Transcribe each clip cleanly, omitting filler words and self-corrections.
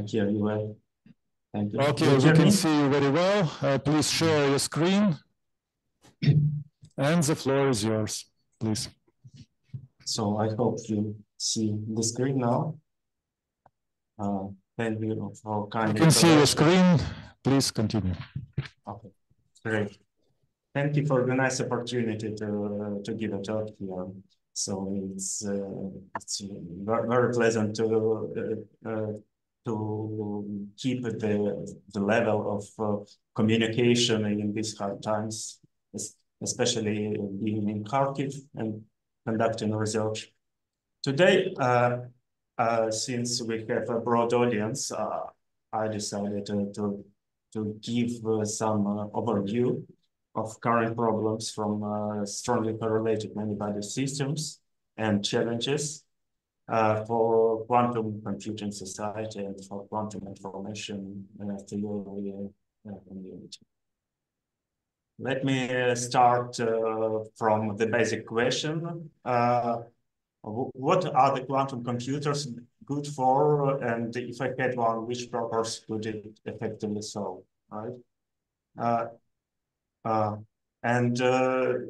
Hear you well. Thank you. Okay, we can see you very well. Please share your screen. And the floor is yours, please. So I hope you see the screen now. Thank you for kind introduction. You can see your screen. Please continue. Okay, great. Thank you for the nice opportunity to give a talk here. So it's very pleasant to keep the level of communication in these hard times, especially being in Kharkiv and conducting research. Today, since we have a broad audience, I decided to give some overview of current problems from strongly correlated many-body systems and challenges for quantum computing society and for quantum information theory community. Let me start from the basic question. What are the quantum computers good for? And if I had one, which purpose could it effectively solve, right?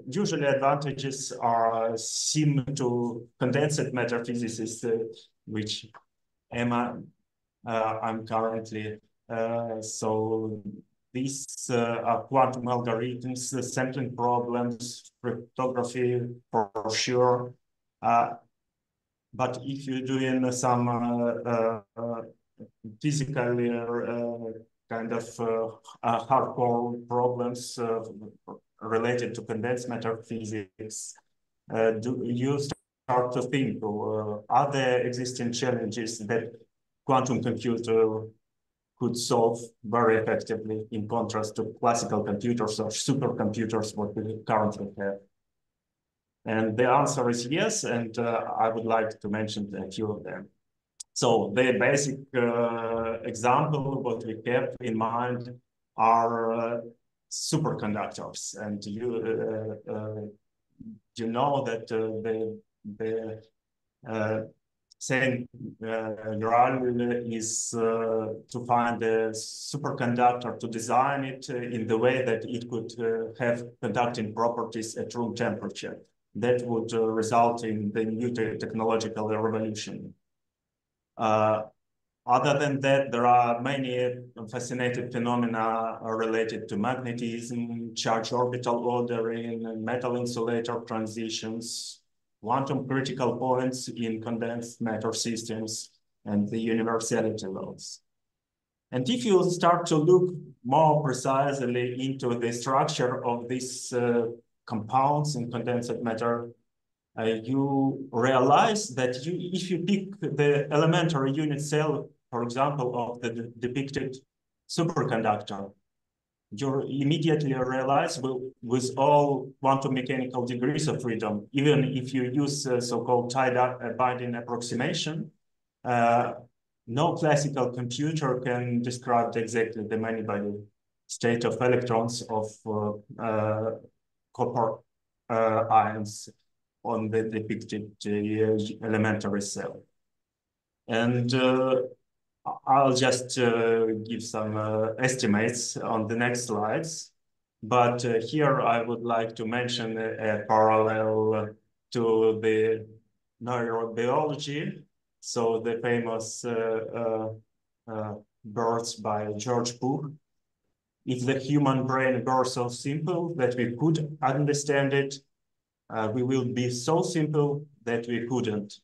Usually advantages are seen to condensed matter physicists, which I'm currently. So these are quantum algorithms, sampling problems, cryptography for sure. But if you're doing some physical kind of hardcore problems related to condensed matter physics, do you start to think, are there existing challenges that quantum computer could solve very effectively in contrast to classical computers or supercomputers what we currently have? And the answer is yes, and I would like to mention a few of them. So the basic example what we have in mind are superconductors, and you know that the same goal is to find a superconductor, to design it in the way that it could have conducting properties at room temperature. That would result in the new technological revolution. Other than that, there are many fascinating phenomena related to magnetism, charge orbital ordering, metal insulator transitions, quantum critical points in condensed matter systems, and the universality laws. And if you start to look more precisely into the structure of these compounds in condensed matter, you realize that if you pick the elementary unit cell, for example, of the depicted superconductor, you immediately realize with all quantum mechanical degrees of freedom, even if you use so-called tie-binding approximation, no classical computer can describe exactly the many-body state of electrons of copper ions on the depicted elementary cell. And I'll just give some estimates on the next slides. But here I would like to mention a parallel to the neurobiology. So the famous birds by George Buch. If the human brain were so simple that we could understand it, we will be so simple that we couldn't.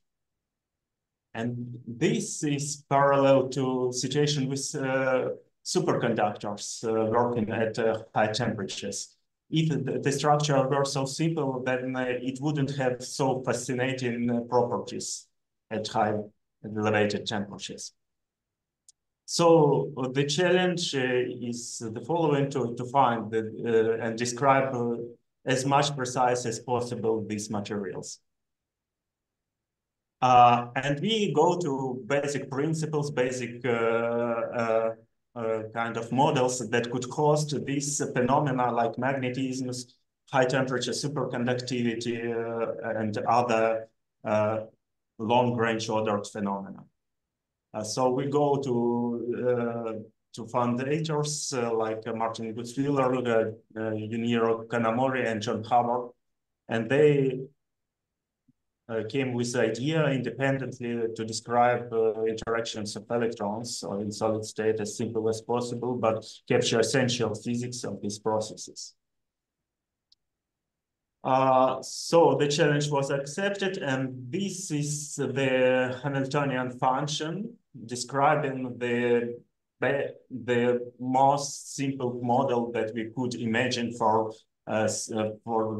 And this is parallel to situation with superconductors working at high temperatures. If the structure were so simple, then it wouldn't have so fascinating properties at high elevated temperatures. So the challenge is the following: to find and describe as much precise as possible these materials. And we go to basic principles, basic kind of models that could host these phenomena like magnetism, high temperature superconductivity, and other long-range ordered phenomena. So we go to foundators like Martin Gutzwiller, Junichiro Kanamori, and John Hubbard, and they came with the idea independently to describe interactions of electrons in solid state as simple as possible, but capture essential physics of these processes. So the challenge was accepted, and this is the Hamiltonian function describing the most simple model that we could imagine for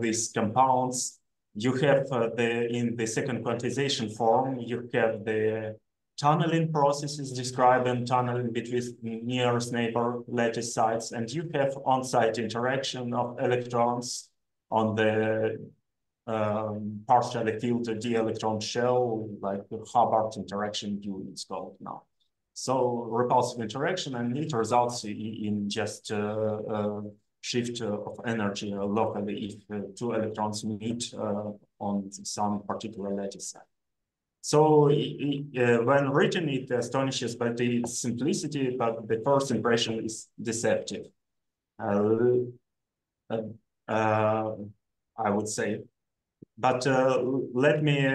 these compounds. You have in the second quantization form, you have the tunneling processes describing tunneling between nearest neighbor lattice sites, and you have on-site interaction of electrons on the partially filled d-electron shell, like the Hubbard interaction U it's called now. So repulsive interaction, and it results in just shift of energy locally if two electrons meet on some particular lattice site. So when written, it astonishes by its simplicity, but the first impression is deceptive. I would say. But let me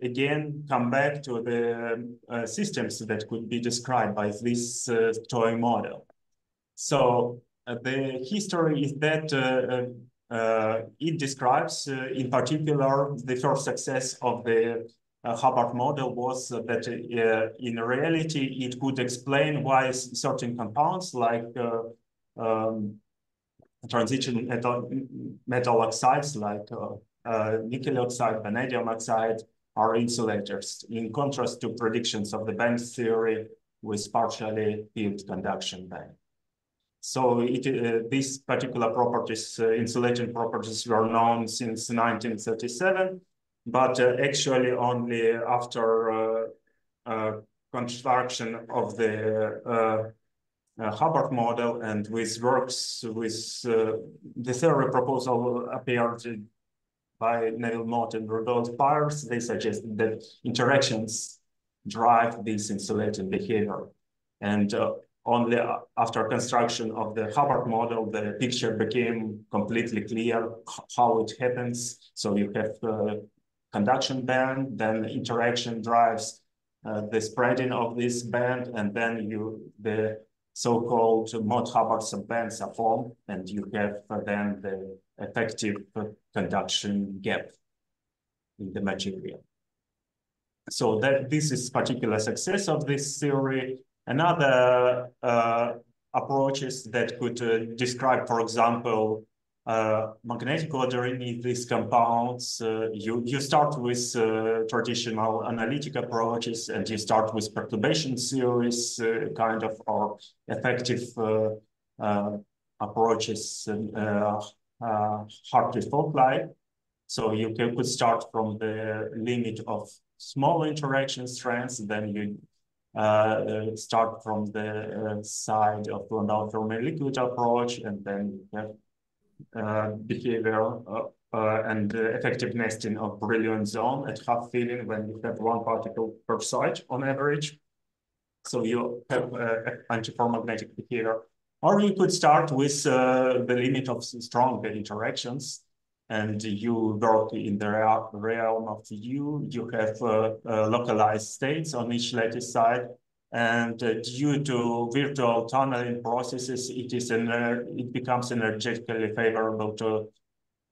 again come back to the systems that could be described by this toy model. So the history is that it describes, in particular, the first success of the Hubbard model was that in reality, it could explain why certain compounds like transition metal oxides like nickel oxide, vanadium oxide are insulators, in contrast to predictions of the band theory with partially filled conduction band. So these particular properties, insulating properties, were known since 1937, but actually only after construction of the Hubbard model and with works with the theory proposal appeared by Neville Mott and Rudolf Peirce. They suggested that interactions drive this insulating behavior. And only after construction of the Hubbard model, the picture became completely clear how it happens. So you have conduction band, then interaction drives the spreading of this band, and then the so-called Mott-Hubbard subbands are formed, and you have then the effective conduction gap in the material. So this is particular success of this theory. Another approaches that could describe, for example, magnetic ordering in these compounds. You start with traditional analytic approaches, and you start with perturbation theories, kind of, or effective approaches, Hartley-Fock. So you could start from the limit of small interaction strengths, then you start from the side of Landau-Fermi liquid approach, and then you have behavior and effective nesting of Brillouin zone at half filling when you have one particle per site on average. So you have antiferromagnetic behavior. Or you could start with the limit of strong interactions, and you work in the realm of U. You have localized states on each lattice side, and due to virtual tunneling processes, it becomes energetically favorable to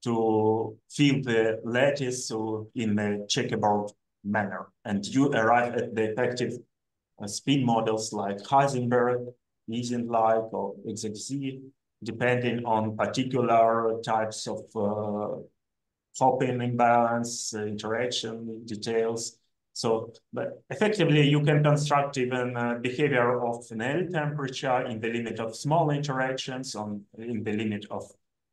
fill the lattice in a checkerboard manner, and you arrive at the effective spin models like Heisenberg, Ising-like, or XXZ, depending on particular types of Hopin imbalance, interaction details. So, but effectively, you can construct even behavior of Néel temperature in the limit of small interactions, in the limit of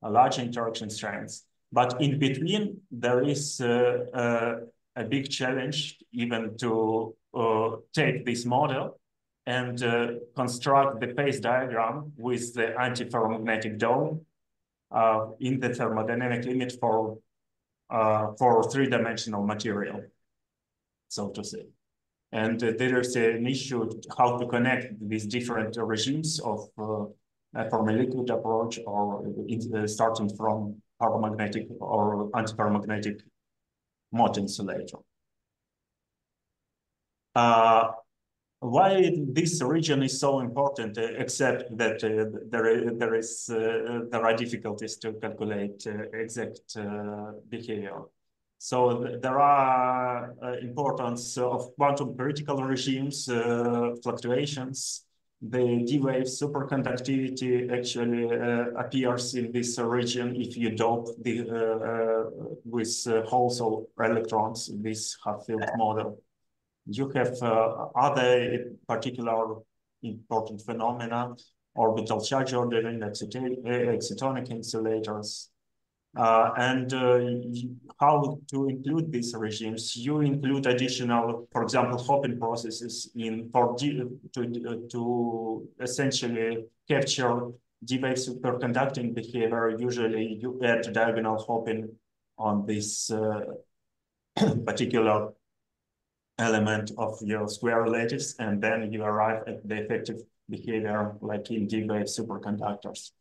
large interaction strengths. But in between, there is a big challenge even to take this model and construct the phase diagram with the antiferromagnetic dome in the thermodynamic limit for three-dimensional material, so to say. And there is an issue how to connect these different regimes of from a liquid approach or starting from paramagnetic or antiparamagnetic mode insulator. Why this region is so important, except that there are difficulties to calculate exact behavior. So there are importance of quantum critical regimes, fluctuations. The D-wave superconductivity actually appears in this region if you dope with holes or electrons, this half-filled model. You have other particular important phenomena, orbital charge ordering, excitonic insulators. How to include these regimes? You include additional, for example, hopping processes to essentially capture D-wave superconducting behavior. Usually you add diagonal hopping on this particular element of your square relatives, and then you arrive at the effective behavior like in D-wave superconductors.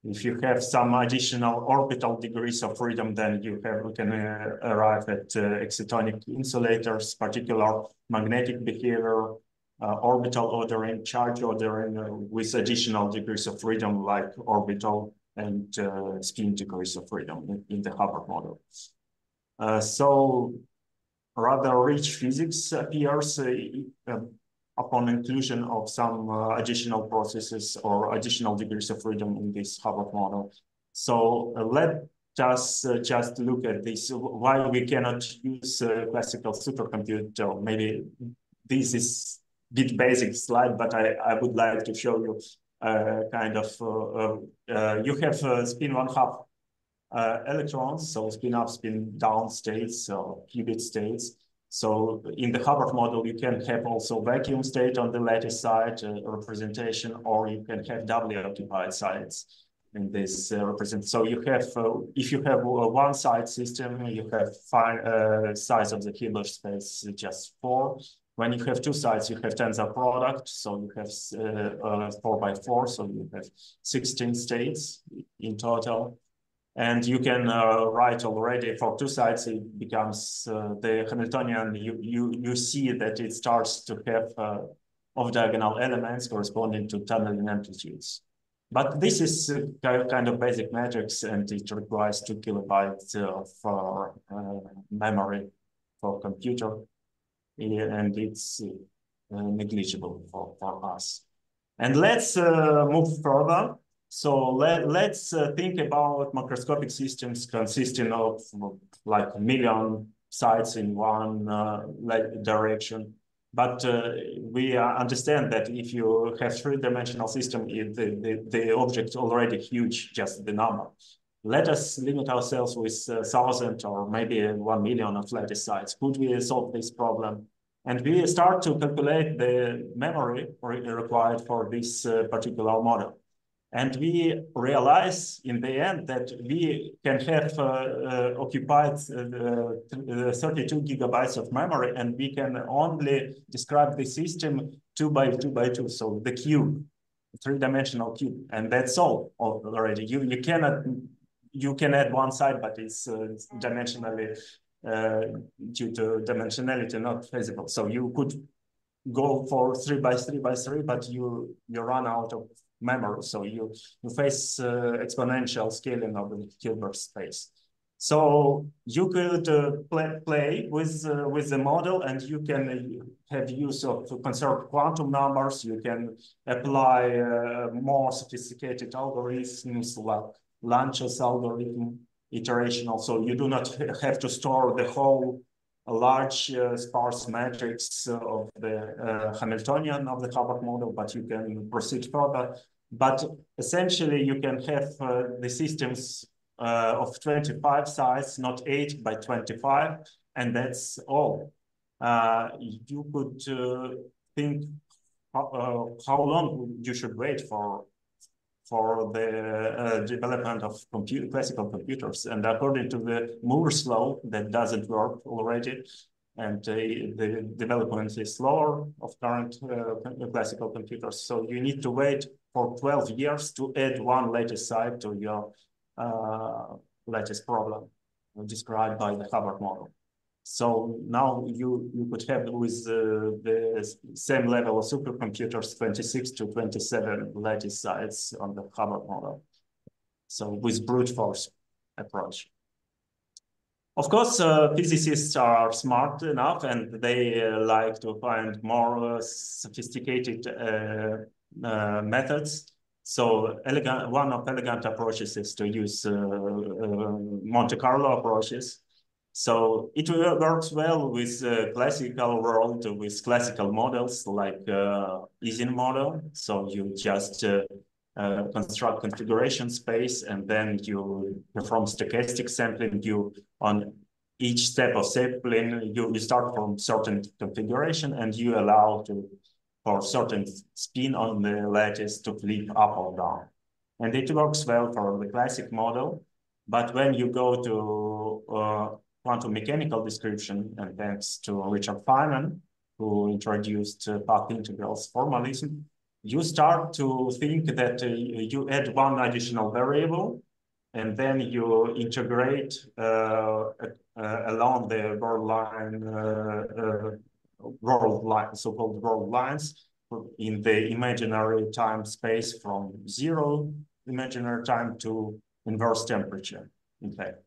If you have some additional orbital degrees of freedom, then you can arrive at excitonic insulators, particular magnetic behavior, orbital ordering, charge ordering with additional degrees of freedom like orbital and spin degrees of freedom in the Hubbard model. So rather rich physics appears upon inclusion of some additional processes or additional degrees of freedom in this Hubbard model. So let us just look at this, why we cannot use classical supercomputer. Maybe this is a bit basic slide, but I would like to show you kind of, you have spin 1/2 electrons, so spin up, spin down states, or qubit states. So in the Hubbard model, you can have also vacuum state on the lattice side representation, or you can have doubly occupied sites in this represent. So you have, if you have a one-side system, you have size of the Hilbert space just 4. When you have two sides, you have tensor product, so you have 4×4, so you have 16 states in total. And you can write already for two sides, it becomes the Hamiltonian, you see that it starts to have off-diagonal elements corresponding to tunneling amplitudes. But this is kind of basic metrics, and it requires 2 kilobytes of memory for computer, and it's negligible for us. And let's move further. So let's think about macroscopic systems consisting of like 1 million sites in one direction. But we understand that if you have 3-dimensional system, the object is already huge, just the number. Let us limit ourselves with 1,000 or maybe 1 million of lattice sites. Could we solve this problem? And we start to calculate the memory required for this particular model. And we realize in the end that we can have occupied 32 gigabytes of memory, and we can only describe the system 2 by 2 by 2. So the cube, 3-dimensional cube, and that's all already. You can add one side, but it's dimensionally due to dimensionality not feasible. So you could go for 3 by 3 by 3, but you run out of memory, so you face exponential scaling of the Hilbert space. So you could play with the model, and you can have use of conserved quantum numbers. You can apply more sophisticated algorithms like Lanchas algorithm, iterational. So you do not have to store the whole large sparse matrix of the Hamiltonian of the Hubbard model, but you can proceed further. But essentially, you can have the systems of 25 size, not 8 by 25, and that's all. You could think how long you should wait for the development of classical computers. And according to the Moore's law, that doesn't work already. and the development is slower of current classical computers. So you need to wait for 12 years to add one lattice site to your lattice problem described by the Hubbard model. So now you could have with the same level of supercomputers 26 to 27 lattice sites on the Hubbard model. So with brute force approach. Of course, physicists are smart enough and they like to find more sophisticated methods. So one of elegant approaches is to use Monte Carlo approaches. So it works well with classical world, with classical models like Ising model. So you just construct configuration space and then you perform stochastic sampling. You on each step of sampling, you start from certain configuration and you allow for certain spin on the lattice to flip up or down. And it works well for the classic model. But when you go to quantum mechanical description, and thanks to Richard Feynman, who introduced path integrals formalism, you start to think that you add one additional variable, and then you integrate along the world line, so-called world lines, in the imaginary time space from 0 imaginary time to inverse temperature, in fact.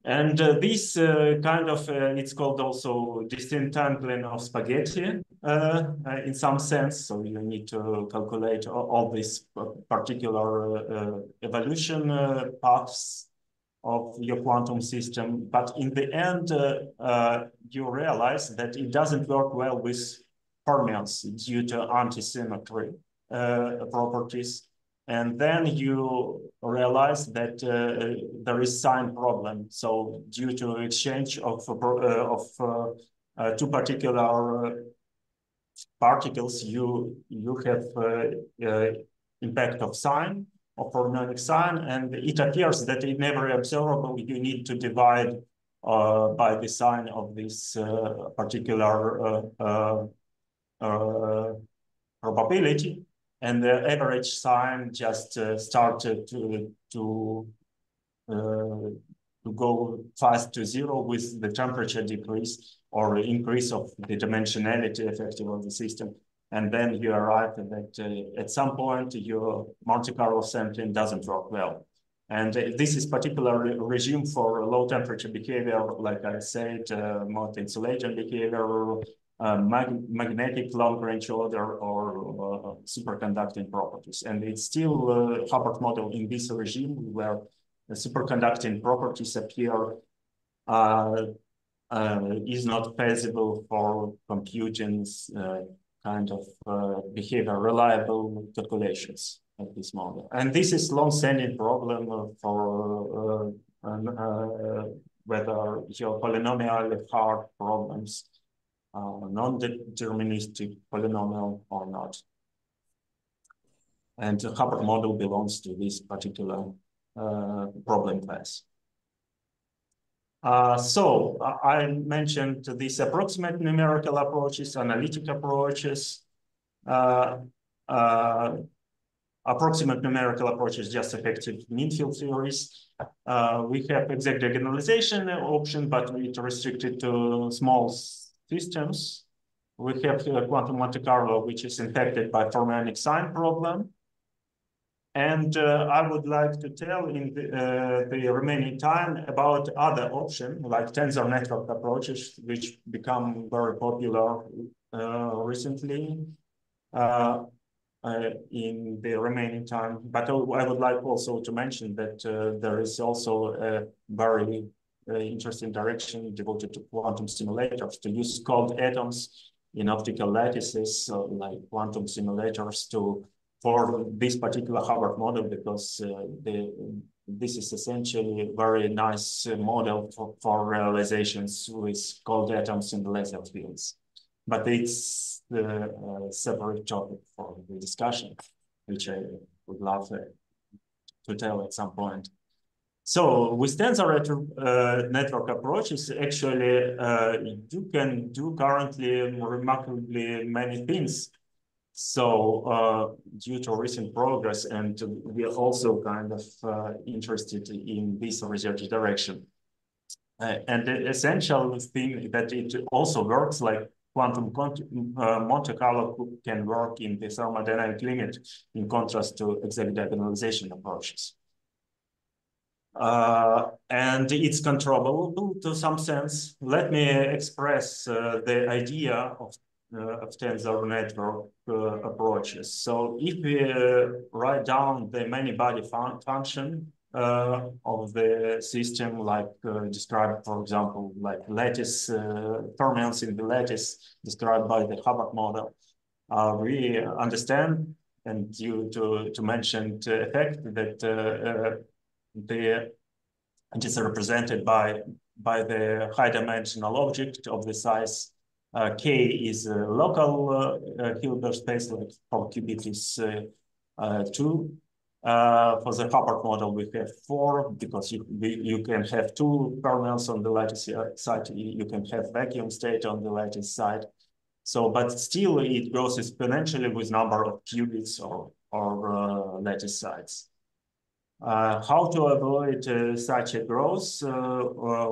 And this kind of, it's called also disentangling of spaghetti in some sense. So you need to calculate all these particular evolution paths of your quantum system. But in the end, you realize that it doesn't work well with fermions due to anti-symmetry properties. And then you realize that there is sign problem. So due to exchange of two particular particles, you have impact of sign, of fermionic sign, and it appears that it never observable. You need to divide by the sign of this particular probability. And the average sign just started to go fast to 0 with the temperature decrease or increase of the dimensionality effective of the system. And then you arrive at that at some point your Monte Carlo sampling doesn't work well. And this is particular regime for low temperature behavior, like I said, multi-insulation behavior, magnetic long-range order, or superconducting properties. And it's still Hubbard model in this regime where the superconducting properties appear is not feasible for computing kind of behavior reliable calculations of this model. And this is long-standing problem for whether your polynomially hard problems non-deterministic polynomial or not. And the Hubbard model belongs to this particular problem class. So I mentioned these approximate numerical approaches, analytic approaches. Approximate numerical approaches, just effective mean field theories. We have exact diagonalization option, but it's restricted to small systems. We have quantum Monte Carlo, which is infected by fermionic sign problem. And I would like to tell in the remaining time about other options like tensor network approaches, which become very popular recently in the remaining time. But I would like also to mention that there is also a very interesting direction devoted to quantum simulators, to use cold atoms in optical lattices, like quantum simulators for this particular Hubbard model, because this is essentially a very nice model for realizations with cold atoms in the laser fields. But it's a separate topic for the discussion, which I would love to tell at some point. So with tensor network approaches, actually, you can do currently remarkably many things. So due to recent progress, and we are also kind of interested in this research direction. And the essential thing that it also works like quantum Monte Carlo can work in the thermodynamic limit in contrast to exact diagonalization approaches. And it's controllable to some sense. Let me express the idea of tensor network approaches. So if we write down the many-body function of the system, like described, for example, like lattice fermions in the lattice described by the Hubbard model, we understand, and due to mentioned effect, that it is represented by the high-dimensional object of the size K is a local Hilbert space, like for qubit is 2. For the Hubbard model, we have 4 because you can have 2 fermions on the lattice side. You can have vacuum state on the lattice side. So, but still, it grows exponentially with number of qubits or lattice sides. How to avoid such a growth?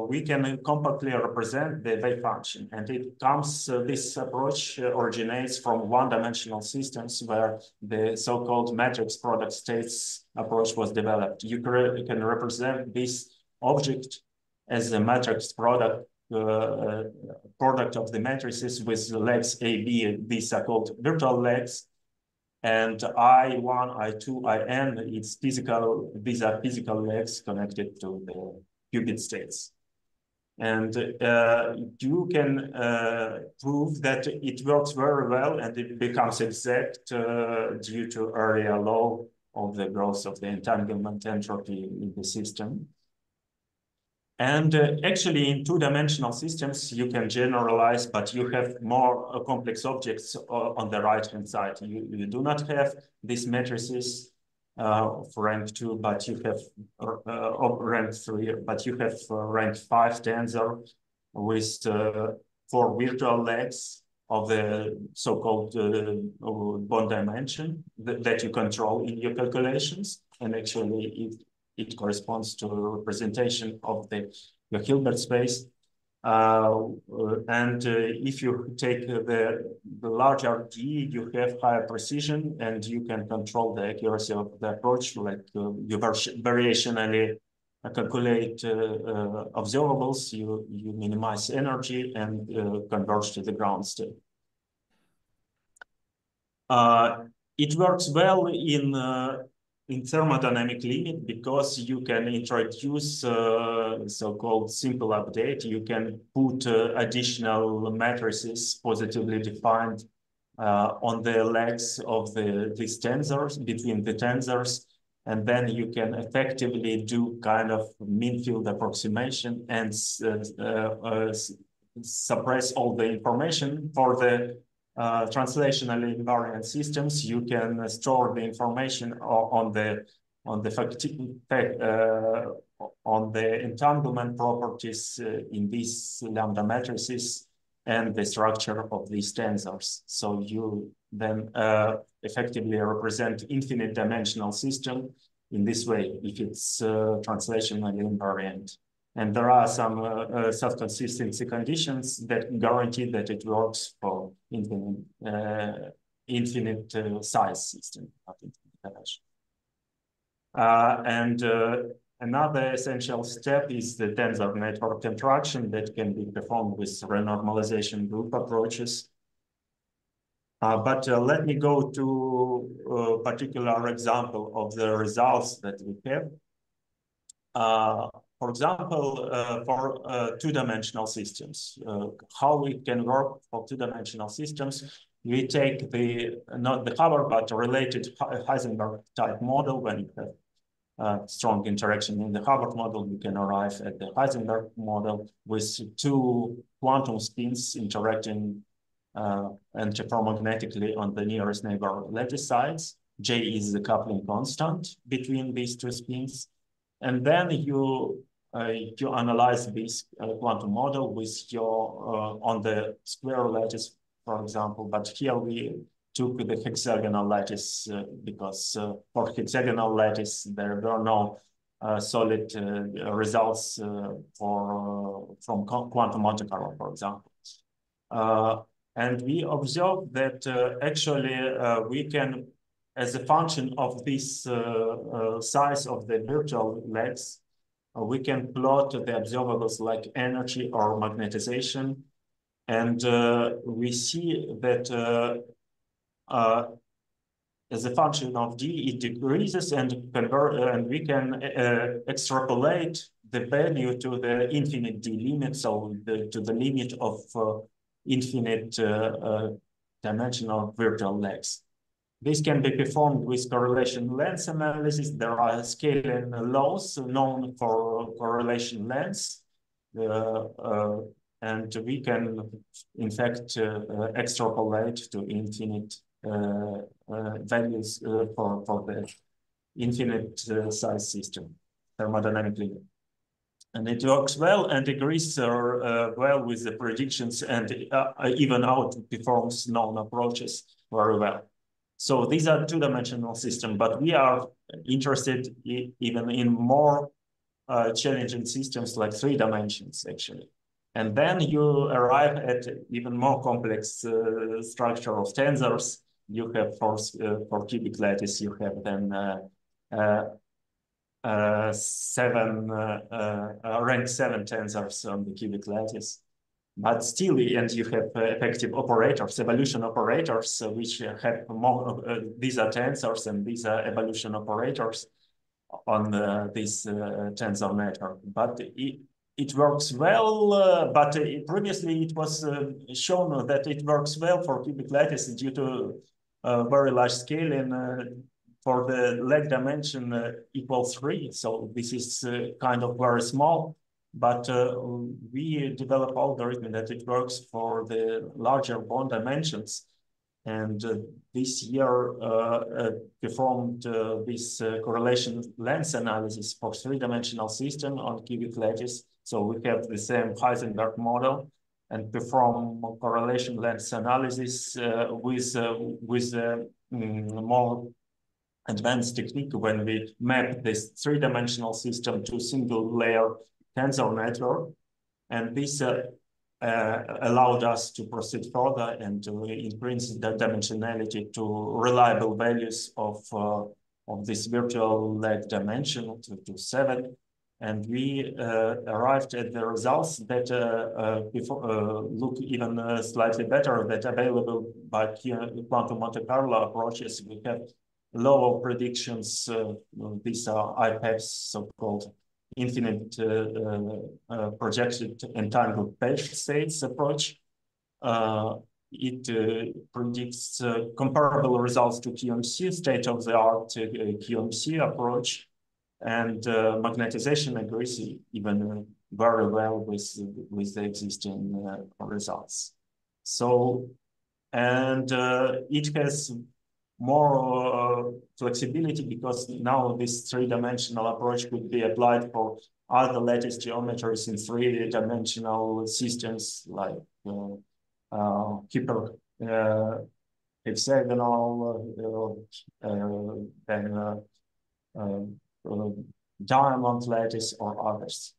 We can compactly represent the wave function, and it comes. This approach originates from one-dimensional systems where the so-called matrix product states approach was developed. You can represent this object as a matrix product of the matrices with legs A, B. These are called virtual legs. And I1, I2, In, it's physical, these are physical legs connected to the qubit states. And you can prove that it works very well and it becomes exact due to area law of the growth of the entanglement entropy in the system. And actually, in two-dimensional systems, you can generalize, but you have more complex objects on the right-hand side. You do not have these matrices of rank 2, but you have rank 3, but you have rank 5 tensor with 4 virtual legs of the so-called bond dimension that you control in your calculations. And actually, it corresponds to a representation of the Hilbert space. If you take the larger D, you have higher precision and you can control the accuracy of the approach, like you variationally calculate observables, you minimize energy and converge to the ground state. It works well in thermodynamic limit because you can introduce so-called simple update. You can put additional matrices positively defined on the legs of these tensors, between the tensors, and then you can effectively do kind of mean field approximation and suppress all the information. For the translationally invariant systems, you can store the information on the entanglement properties in these lambda matrices and the structure of these tensors. So you then effectively represent infinite dimensional system in this way if it's translationally invariant. And there are some self-consistency conditions that guarantee that it works for infinite size system. Another essential step is the tensor network interaction that can be performed with renormalization group approaches. But let me go to a particular example of the results that we have. For example, for two-dimensional systems, how we can work for two-dimensional systems, we take not the Hubbard, but a related Heisenberg type model. When you have strong interaction in the Hubbard model, you can arrive at the Heisenberg model with 2 quantum spins interacting antiferromagnetically on the nearest neighbor lattice sides. J is the coupling constant between these 2 spins. And then you analyze this quantum model with your on the square lattice, for example. But here we took the hexagonal lattice because for hexagonal lattice there were no solid results from quantum Monte Carlo, for example. And we observed that actually we can, as a function of this size of the virtual legs, we can plot the observables like energy or magnetization. And we see that as a function of d, it decreases and we can extrapolate the value to the infinite d limit, so to the limit of infinite dimensional virtual legs. This can be performed with correlation lens analysis. There are scaling laws known for correlation lens, and we can, in fact, extrapolate to infinite values for the infinite size system thermodynamically. And it works well and agrees well with the predictions and even outperforms known approaches very well. So these are two-dimensional systems, but we are interested even in more challenging systems like 3 dimensions, actually. And then you arrive at even more complex structure of tensors. You have for cubic lattice, you have then rank 7 tensors on the cubic lattice. But still, and you have effective operators, evolution operators, which have more, these are tensors and these are evolution operators on this tensor network. But it works well, but previously it was shown that it works well for cubic lattice due to very large scale and for the leg dimension equals 3. So this is kind of very small. But we develop algorithm that it works for the larger bond dimensions. And this year performed this correlation lens analysis for 3-dimensional system on cubic lattice. So we have the same Heisenberg model and perform correlation lens analysis with more advanced technique when we map this 3-dimensional system to single layer tensor network, and this allowed us to proceed further and to increase the dimensionality to reliable values of this virtual leg dimension to 7. And we arrived at the results that look even slightly better that available by quantum Monte Carlo approaches. We have lower predictions. These are IPEPs, so-called infinite projected entangled page states approach. It predicts comparable results to QMC, state-of-the-art QMC approach, and magnetization agrees even very well with the existing results. So, and it has more flexibility because now this 3-dimensional approach could be applied for other lattice geometries in 3-dimensional systems like hexagonal, diamond lattice or others.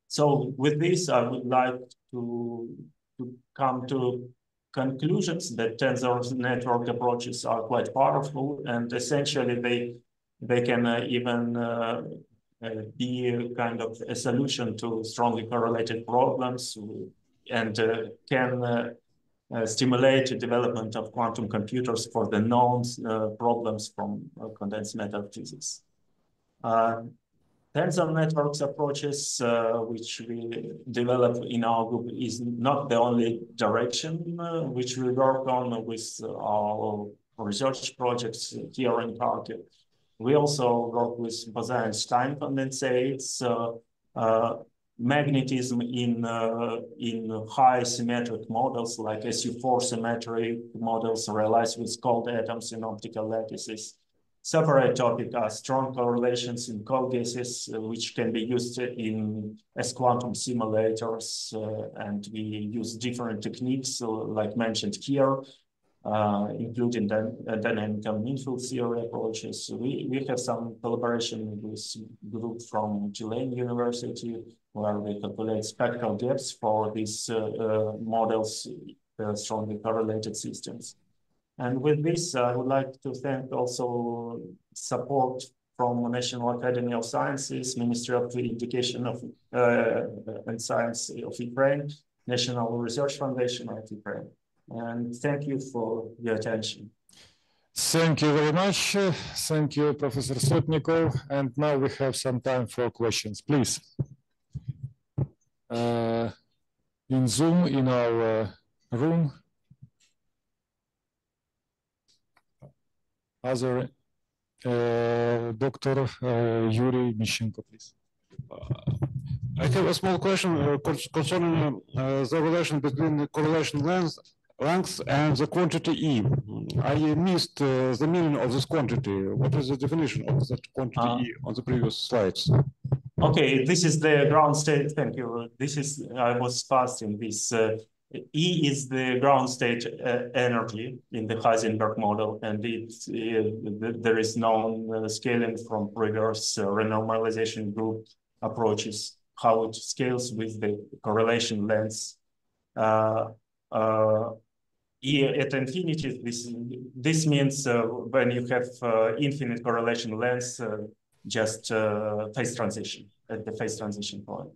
So with this, I would like to come to conclusions that tensor network approaches are quite powerful, and essentially they can even be a kind of a solution to strongly correlated problems and can stimulate the development of quantum computers for the known problems from condensed matter physics. Tensor networks approaches, which we develop in our group, is not the only direction which we work on with our research projects here in Kharkiv. We also work with Bose-Einstein condensates, magnetism in high symmetric models like SU4 symmetric models realized with cold atoms in optical lattices. separate topic are strong correlations in cold gases, which can be used as quantum simulators, and we use different techniques, like mentioned here, including dynamic and mean-field theory approaches. We have some collaboration with a group from Tulane University, where we calculate spectral depths for these models, strongly correlated systems. And with this, I would like to thank also support from National Academy of Sciences, Ministry of Education and Science of Ukraine, National Research Foundation of Ukraine. And thank you for your attention. Thank you very much. Thank you, Professor Sotnikov. And now we have some time for questions, please. In Zoom, in our room. Other Dr. Yuri Mishchenko, please. I have a small question concerning the relation between the correlation length and the quantity E. I missed the meaning of this quantity. What is the definition of that quantity E on the previous slides? Okay, this is the ground state. Thank you. This is, I was fast in this. E is the ground state energy in the Heisenberg model, and there is no scaling from previous renormalization group approaches, how it scales with the correlation length. E at infinity, this means when you have infinite correlation length, just phase transition at the phase transition point.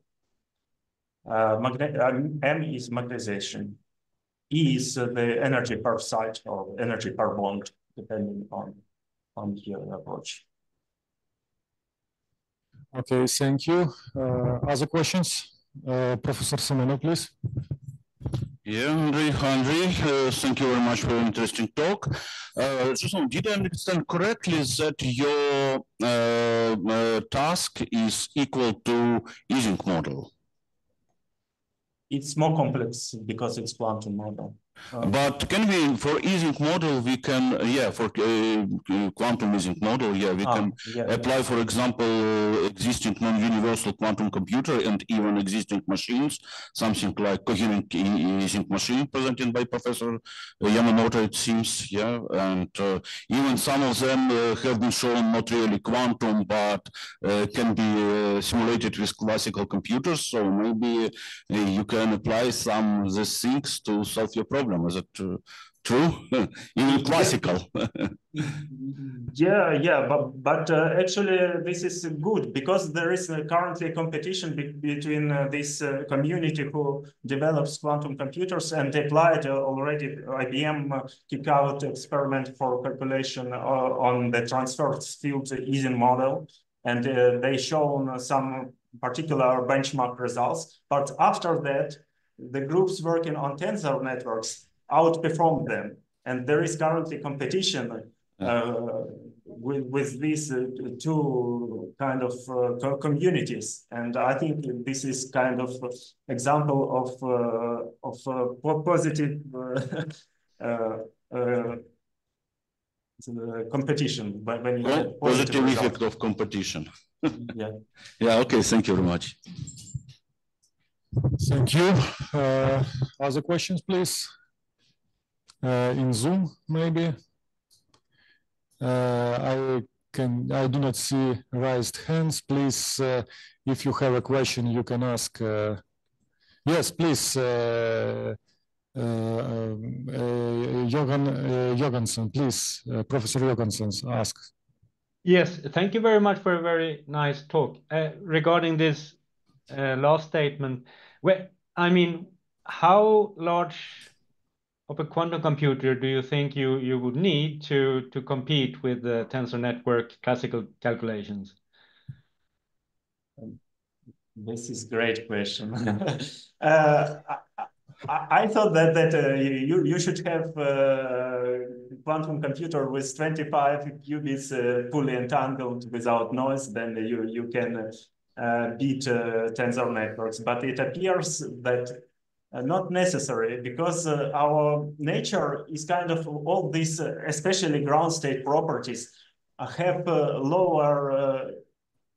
M is magnetization. E is the energy per site or energy per bond, depending on your approach. Okay, thank you. Other questions? Professor Semenov, please. Yeah, Andriy, thank you very much for an interesting talk. So, did I understand correctly that your task is equal to Ising model? It's more complex because it's quantum model. But can we, for Ising model, we can, for quantum Ising model, we can apply, for example, existing non-universal quantum computer and even existing machines, something like coherent Ising machine presented by Professor Yamamoto, it seems, and even some of them have been shown not really quantum, but can be simulated with classical computers. So maybe you can apply some of these things to solve your problem. Is it true? Even classical. but actually this is good because there is currently competition between this community who develops quantum computers and applied already. IBM kicked out experiment for calculation on the transverse field Ising model, and they shown some particular benchmark results. But after that, the groups working on tensor networks outperformed them, and there is currently competition with these two kind of communities, and I think this is kind of example of positive competition. When you get positive effect of competition. Yeah. Okay. Thank you very much. Thank you. Other questions, please? In Zoom, maybe. I do not see raised hands. Please, if you have a question, you can ask. Yes, please. Johansson, please. Professor Johansson, ask. Yes, thank you very much for a very nice talk. Regarding this last statement, how large of a quantum computer do you think you would need to compete with the tensor network classical calculations? This is a great question. I thought that you should have a quantum computer with 25 qubits fully entangled without noise, then you can beat tensor networks. But it appears that not necessary, because our nature is kind of all these, especially ground state properties, have lower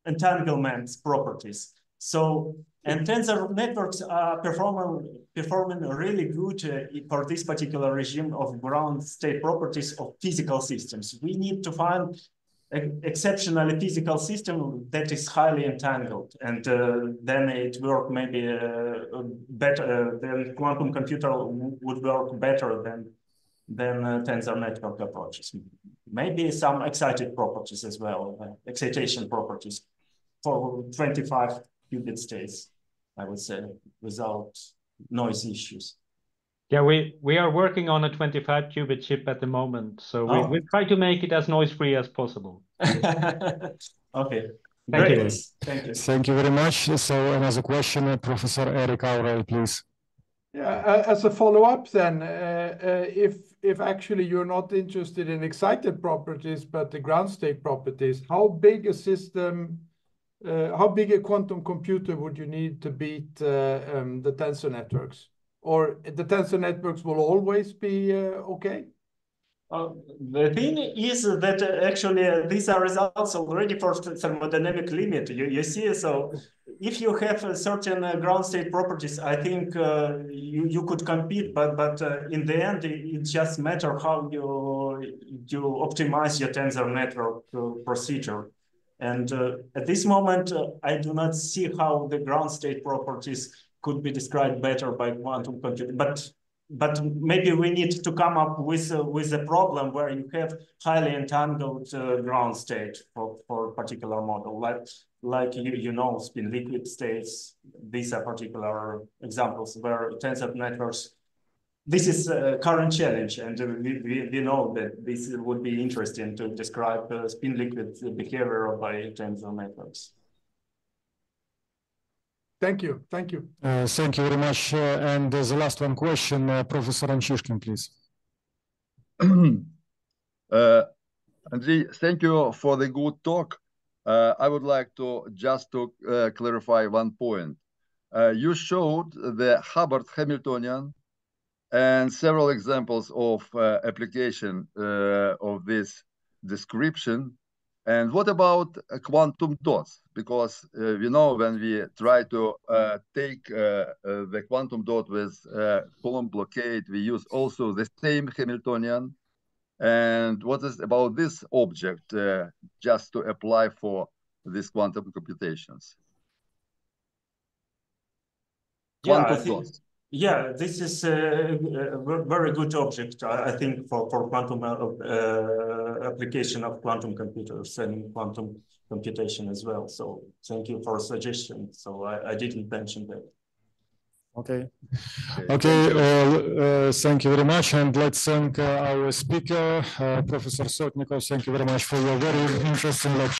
entanglement properties. So, and tensor networks are performing really good for this particular regime of ground state properties of physical systems. We need to find an exceptionally physical system that is highly entangled, and then it work maybe better. Then quantum computer would work better than tensor network approaches. Maybe some excited properties as well, excitation properties for 25 qubit states, I would say, without noise issues. Yeah, we are working on a 25 qubit chip at the moment, so we try to make it as noise-free as possible. Okay, Thank great. you. Thank you. Thank you very much. So another question, Professor Eric Aurel, please. Yeah, as a follow-up then, if actually you're not interested in excited properties, but the ground state properties, how big a system, how big a quantum computer would you need to beat the tensor networks? Or the tensor networks will always be okay? The thing is that actually these are results already for thermodynamic limit. You see, so if you have a certain ground state properties, I think you could compete, but in the end, it just matters how you optimize your tensor network procedure. And at this moment, I do not see how the ground state properties could be described better by quantum computing. But maybe we need to come up with a problem where you have highly entangled ground state for a particular model, like you know, spin liquid states. These are particular examples where tensor networks. This is a current challenge, and we know that this would be interesting to describe spin liquid behavior by tensor networks. Thank you. Thank you. Thank you very much. And the last one question, Professor Anchishkin, please. Andriy, thank you for the good talk. I would like to just clarify one point. You showed the Hubbard Hamiltonian and several examples of application of this description. And what about quantum dots? Because we know when we try to take the quantum dot with Coulomb blockade, we use also the same Hamiltonian. And what is about this object just to apply for these quantum computations? Quantum dots. Yeah, this is a very good object, I think, for quantum application of quantum computers and quantum computation as well. So thank you for suggestion. So I didn't mention that. Okay. Okay. Thank you very much. And let's thank our speaker, Professor Sotnikov. Thank you very much for your very interesting lecture.